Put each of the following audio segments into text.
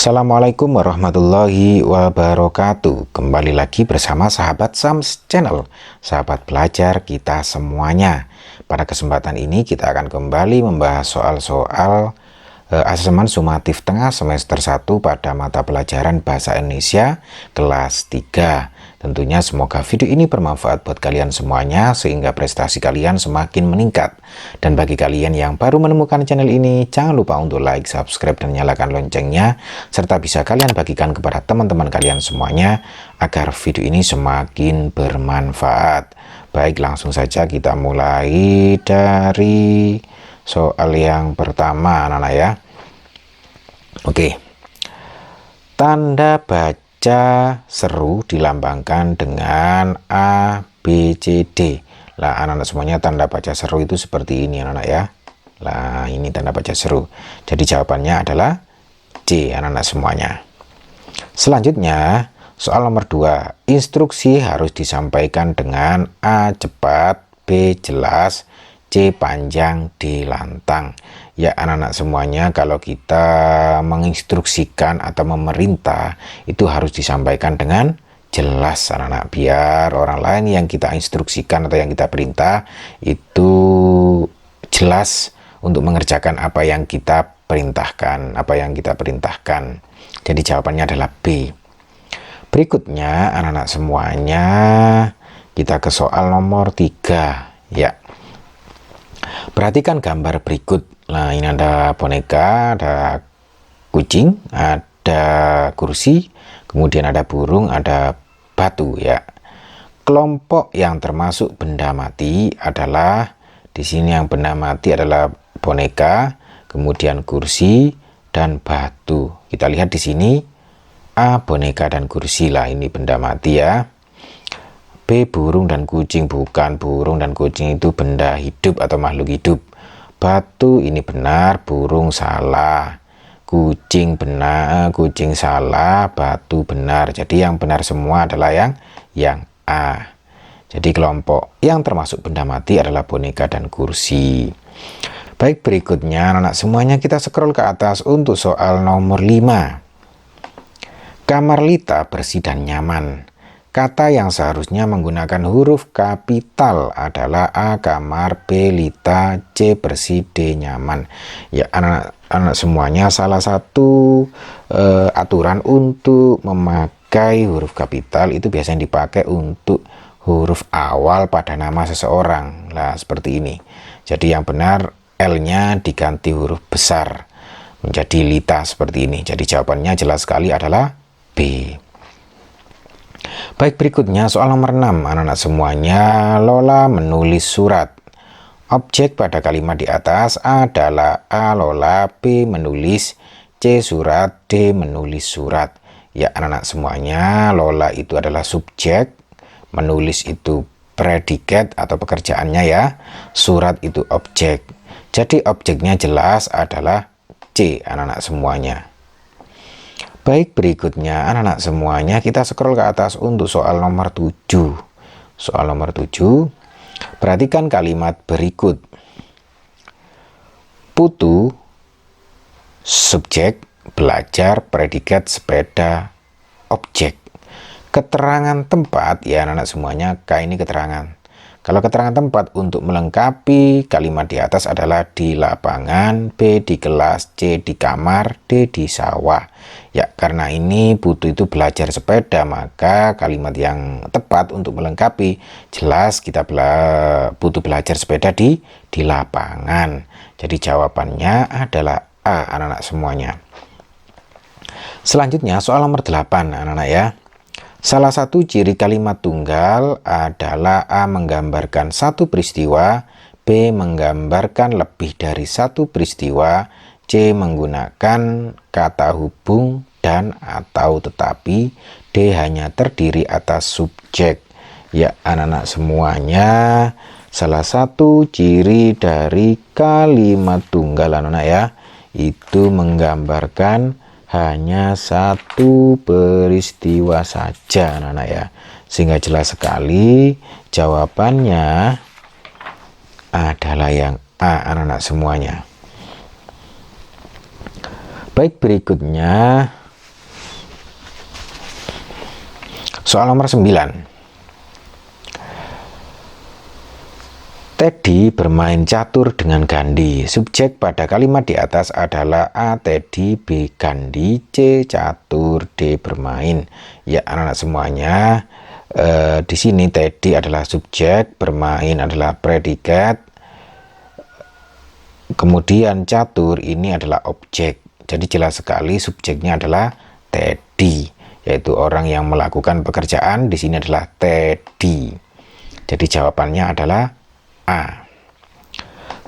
Assalamualaikum warahmatullahi wabarakatuh. Kembali lagi bersama sahabat Sams Channel, sahabat belajar kita semuanya. Pada kesempatan ini kita akan kembali membahas soal-soal asesmen sumatif tengah semester 1 pada mata pelajaran Bahasa Indonesia kelas 3. Tentunya semoga video ini bermanfaat buat kalian semuanya sehingga prestasi kalian semakin meningkat. Dan bagi kalian yang baru menemukan channel ini, jangan lupa untuk like, subscribe, dan nyalakan loncengnya, serta bisa kalian bagikan kepada teman-teman kalian semuanya agar video ini semakin bermanfaat. Baik, langsung saja kita mulai dari soal yang pertama, anak-anak ya. Oke. Tanda baca seru dilambangkan dengan A, B, C, D. Lah, anak-anak semuanya tanda baca seru itu seperti ini, anak-anak ya. Lah, ini tanda baca seru. Jadi jawabannya adalah C, anak-anak semuanya. Selanjutnya, soal nomor 2. Instruksi harus disampaikan dengan A cepat, B jelas, C panjang, D lantang. Ya anak-anak semuanya, kalau kita menginstruksikan atau memerintah itu harus disampaikan dengan jelas anak-anak, biar orang lain yang kita instruksikan atau yang kita perintah itu jelas untuk mengerjakan apa yang kita perintahkan, Jadi jawabannya adalah B. Berikutnya anak-anak semuanya, kita ke soal nomor 3 ya. Perhatikan gambar berikut. Nah, ini ada boneka, ada kucing, ada kursi, kemudian ada burung, ada batu ya. Kelompok yang termasuk benda mati adalah, di sini yang benda mati adalah boneka, kemudian kursi dan batu. Kita lihat di sini A boneka dan kursi, lah ini benda mati ya. B burung dan kucing, bukan, burung dan kucing itu benda hidup atau makhluk hidup. Batu ini benar, burung salah, kucing benar, kucing salah, batu benar. Jadi yang benar semua adalah yang A. Jadi kelompok yang termasuk benda mati adalah boneka dan kursi. Baik, berikutnya anak-anak semuanya kita scroll ke atas untuk soal nomor 5. Kamar Lita bersih dan nyaman. Kata yang seharusnya menggunakan huruf kapital adalah A kamar, B Lita, C bersih, D nyaman. Ya anak-anak semuanya, salah satu aturan untuk memakai huruf kapital itu biasanya dipakai untuk huruf awal pada nama seseorang. Lah seperti ini. Jadi yang benar L-nya diganti huruf besar menjadi Lita seperti ini. Jadi jawabannya jelas sekali adalah B. Baik, berikutnya soal nomor 6 anak-anak semuanya. Lola menulis surat. Objek pada kalimat di atas adalah A Lola, B menulis, C surat, D menulis surat. Ya anak-anak semuanya, Lola itu adalah subjek, menulis itu predikat atau pekerjaannya ya, surat itu objek. Jadi objeknya jelas adalah C anak-anak semuanya. Baik, berikutnya anak-anak semuanya kita scroll ke atas untuk soal nomor 7. Soal nomor 7. Perhatikan kalimat berikut. Putu subjek, belajar, predikat, sepeda, objek. Keterangan tempat ya anak-anak semuanya, K ini keterangan. Kalau keterangan tempat untuk melengkapi kalimat di atas adalah di lapangan, B di kelas, C di kamar, D di sawah. Ya, karena ini Putu itu belajar sepeda, maka kalimat yang tepat untuk melengkapi jelas kita Putu belajar sepeda di lapangan. Jadi jawabannya adalah A anak-anak semuanya. Selanjutnya soal nomor 8 anak-anak ya. Salah satu ciri kalimat tunggal adalah A menggambarkan satu peristiwa, B menggambarkan lebih dari satu peristiwa, C menggunakan kata hubung dan atau tetapi, D hanya terdiri atas subjek. Ya anak-anak semuanya, salah satu ciri dari kalimat tunggal anak-anak ya, itu menggambarkan hanya satu peristiwa saja anak-anak ya, sehingga jelas sekali jawabannya adalah yang A anak-anak semuanya. Baik, berikutnya Soal nomor 9. Teddy bermain catur dengan Gandhi. Subjek pada kalimat di atas adalah A. Teddy, B. Gandhi, C. Catur, D. Bermain. Ya, anak-anak semuanya, di sini Teddy adalah subjek, bermain adalah predikat, kemudian catur ini adalah objek. Jadi jelas sekali subjeknya adalah Teddy, yaitu orang yang melakukan pekerjaan. Di sini adalah Teddy. Jadi jawabannya adalah A.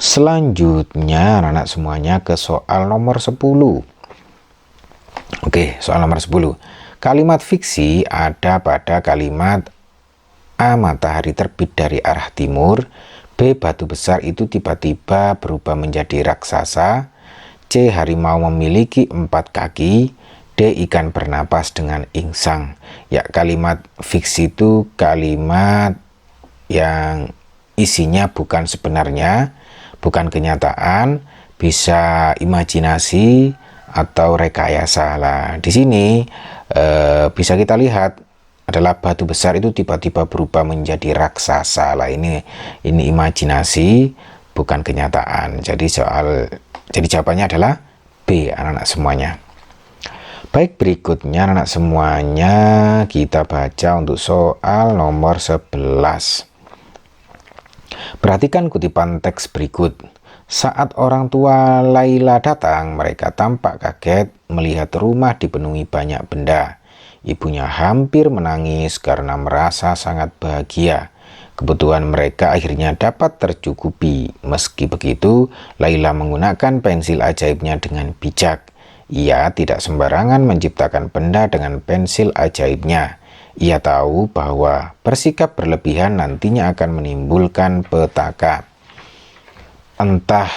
Selanjutnya anak-anak semuanya ke soal nomor 10. Oke, soal nomor 10. Kalimat fiksi ada pada kalimat A. Matahari terbit dari arah timur, B. Batu besar itu tiba-tiba berubah menjadi raksasa, C. Harimau memiliki 4 kaki, D. Ikan bernapas dengan insang. Ya, kalimat fiksi itu kalimat yang isinya bukan sebenarnya, bukan kenyataan, bisa imajinasi atau rekayasa lah. Di sini bisa kita lihat adalah batu besar itu tiba-tiba berubah menjadi raksasa lah. Ini imajinasi, bukan kenyataan. Jadi jawabannya adalah B, anak-anak semuanya. Baik, berikutnya anak-anak semuanya kita baca untuk soal nomor 11. Perhatikan kutipan teks berikut. Saat orang tua Laila datang, mereka tampak kaget melihat rumah dipenuhi banyak benda. Ibunya hampir menangis karena merasa sangat bahagia. Kebutuhan mereka akhirnya dapat tercukupi. Meski begitu, Laila menggunakan pensil ajaibnya dengan bijak. Ia tidak sembarangan menciptakan benda dengan pensil ajaibnya. Ia tahu bahwa bersikap berlebihan nantinya akan menimbulkan petaka. Entah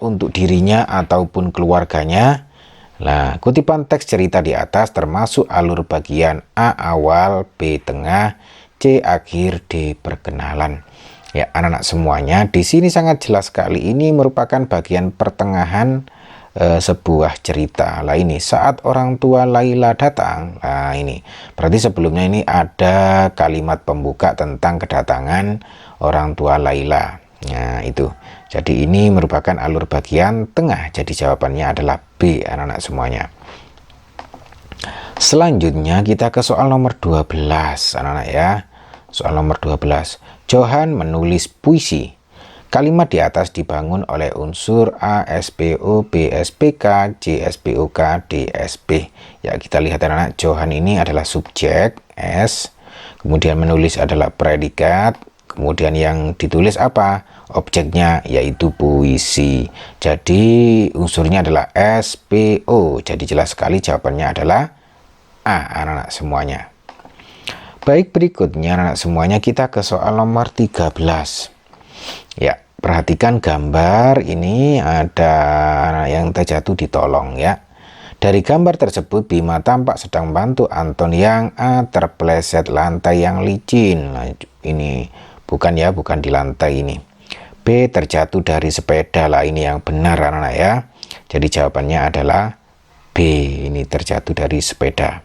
untuk dirinya ataupun keluarganya. Nah, kutipan teks cerita di atas termasuk alur bagian A awal, B tengah, C akhir, D perkenalan. Ya, anak-anak semuanya, di sini sangat jelas sekali ini merupakan bagian pertengahan sebuah cerita. Lah ini saat orang tua Laila datang. Nah, ini berarti sebelumnya ini ada kalimat pembuka tentang kedatangan orang tua Laila. Nah, itu. Jadi ini merupakan alur bagian tengah. Jadi jawabannya adalah B, anak-anak semuanya. Selanjutnya kita ke soal nomor 12, anak-anak ya. Soal nomor 12. Johan menulis puisi. Kalimat di atas dibangun oleh unsur A, SPO, B, SPK, C, SPOK, D, SP. Ya, kita lihat anak-anak, Johan ini adalah subjek, S. Kemudian menulis adalah predikat. Kemudian yang ditulis apa? Objeknya, yaitu puisi. Jadi unsurnya adalah SPO. Jadi jelas sekali jawabannya adalah A, anak-anak semuanya. Baik, berikutnya anak-anak semuanya kita ke soal nomor 13. Ya, perhatikan gambar ini ada yang terjatuh di tolong ya. Dari gambar tersebut Bima tampak sedang membantu Anton yang A terpeleset lantai yang licin. Nah, ini bukan di lantai ini. B terjatuh dari sepeda lah, ini yang benar anak-anak ya. Jadi jawabannya adalah B, ini terjatuh dari sepeda.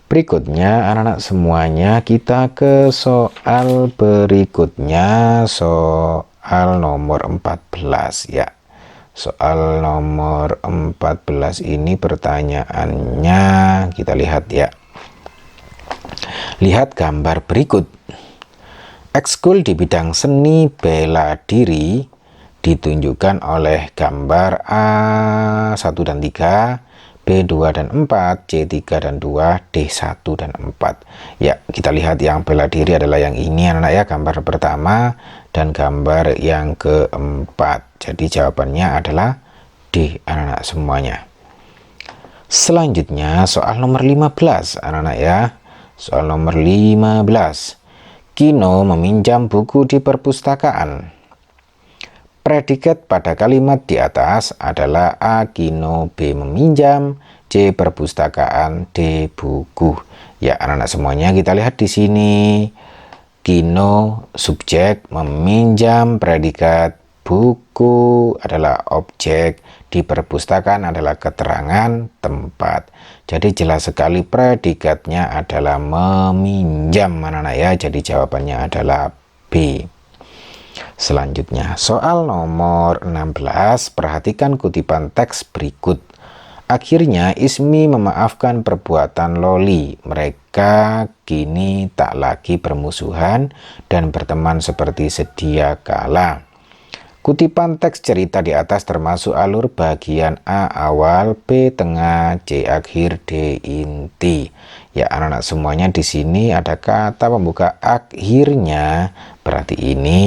Berikutnya anak-anak semuanya kita ke soal berikutnya, soal nomor 14 ya. Soal nomor 14 ini pertanyaannya kita lihat ya. Lihat gambar berikut. Ekskul di bidang seni bela diri ditunjukkan oleh gambar A1 dan 3, B2 dan 4, C3 dan 2, D1 dan 4. Ya, kita lihat yang bela diri adalah yang ini anak-anak ya, gambar pertama dan gambar yang keempat. Jadi jawabannya adalah D, anak-anak semuanya. Selanjutnya soal nomor 15 anak-anak ya. Soal nomor 15. Kino meminjam buku di perpustakaan. Predikat pada kalimat di atas adalah A. Kino, B. Meminjam, C. Perpustakaan, D. Buku. Ya, anak-anak semuanya kita lihat di sini. Kino subjek, meminjam predikat, buku adalah objek, di perpustakaan adalah keterangan tempat. Jadi jelas sekali predikatnya adalah meminjam anak-anak ya. Jadi jawabannya adalah B. Selanjutnya soal nomor 16, perhatikan kutipan teks berikut. Akhirnya Ismi memaafkan perbuatan Loli. Mereka kini tak lagi bermusuhan dan berteman seperti sedia kala. Kutipan teks cerita di atas termasuk alur bagian A awal, B tengah, C akhir, D inti. Ya anak-anak semuanya di sini ada kata pembuka akhirnya, berarti ini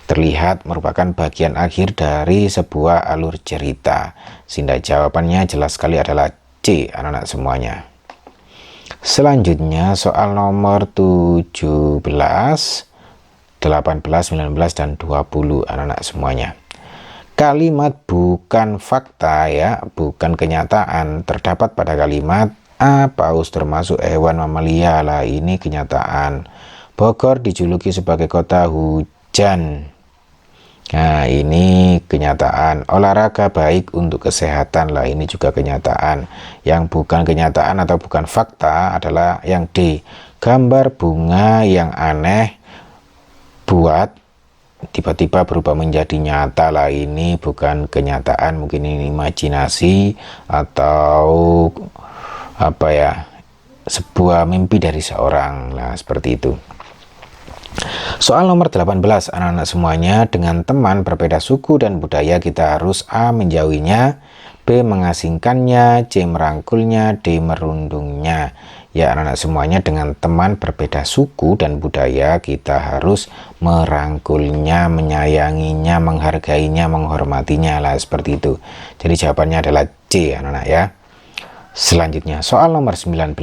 terlihat merupakan bagian akhir dari sebuah alur cerita. Sehingga jawabannya jelas sekali adalah C anak-anak semuanya. Selanjutnya soal nomor 17, 18, 19, dan 20 anak-anak semuanya. Kalimat bukan fakta ya, bukan kenyataan terdapat pada kalimat A. Paus termasuk hewan mamalia. Lah ini kenyataan. Bogor dijuluki sebagai kota hujan. Nah ini kenyataan. Olahraga baik untuk kesehatan. Lah ini juga kenyataan. Yang bukan kenyataan atau bukan fakta adalah yang D. Gambar bunga yang aneh buat tiba-tiba berubah menjadi nyata. Lah ini bukan kenyataan, mungkin ini imajinasi atau apa ya, sebuah mimpi dari seorang. Nah seperti itu. Soal nomor 18 anak-anak semuanya, dengan teman berbeda suku dan budaya kita harus A. menjauhinya, B. mengasingkannya, C. merangkulnya, D. merundungnya. Ya anak-anak semuanya, dengan teman berbeda suku dan budaya kita harus merangkulnya, menyayanginya, menghargainya, menghormatinya. Lah seperti itu. Jadi jawabannya adalah C anak-anak ya. Selanjutnya soal nomor 19,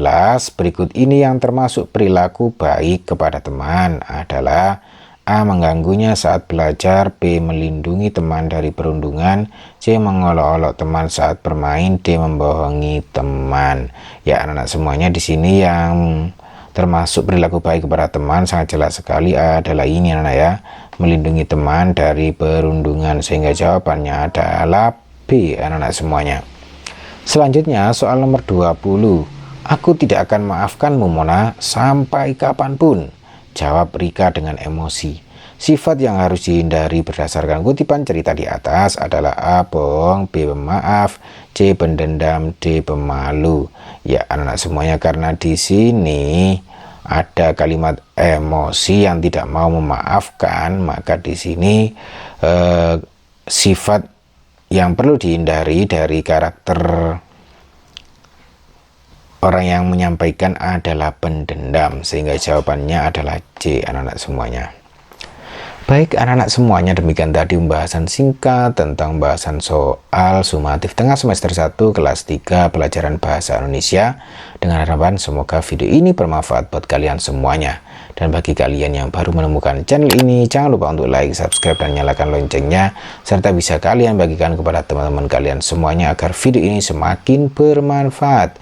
berikut ini yang termasuk perilaku baik kepada teman adalah A. mengganggunya saat belajar, B. melindungi teman dari perundungan, C. mengolok-olok teman saat bermain, D. membohongi teman. Ya anak-anak semuanya di sini yang termasuk perilaku baik kepada teman sangat jelas sekali adalah ini anak-anak ya, melindungi teman dari perundungan, sehingga jawabannya adalah B anak-anak semuanya. Selanjutnya soal nomor 20, aku tidak akan maafkanmu Mona sampai kapanpun. Jawab Rika dengan emosi. Sifat yang harus dihindari berdasarkan kutipan cerita di atas adalah A. bohong, B. pemaaf, C. pendendam, D. pemalu. Ya anak-anak semuanya, karena di sini ada kalimat emosi yang tidak mau memaafkan, maka di sini sifat yang perlu dihindari dari karakter orang yang menyampaikan adalah pendendam, sehingga jawabannya adalah C anak-anak semuanya. Baik anak-anak semuanya, demikian tadi pembahasan singkat tentang pembahasan soal sumatif tengah semester 1 kelas 3 pelajaran bahasa Indonesia, dengan harapan semoga video ini bermanfaat buat kalian semuanya. Dan bagi kalian yang baru menemukan channel ini, jangan lupa untuk like, subscribe, dan nyalakan loncengnya, serta bisa kalian bagikan kepada teman-teman kalian semuanya agar video ini semakin bermanfaat.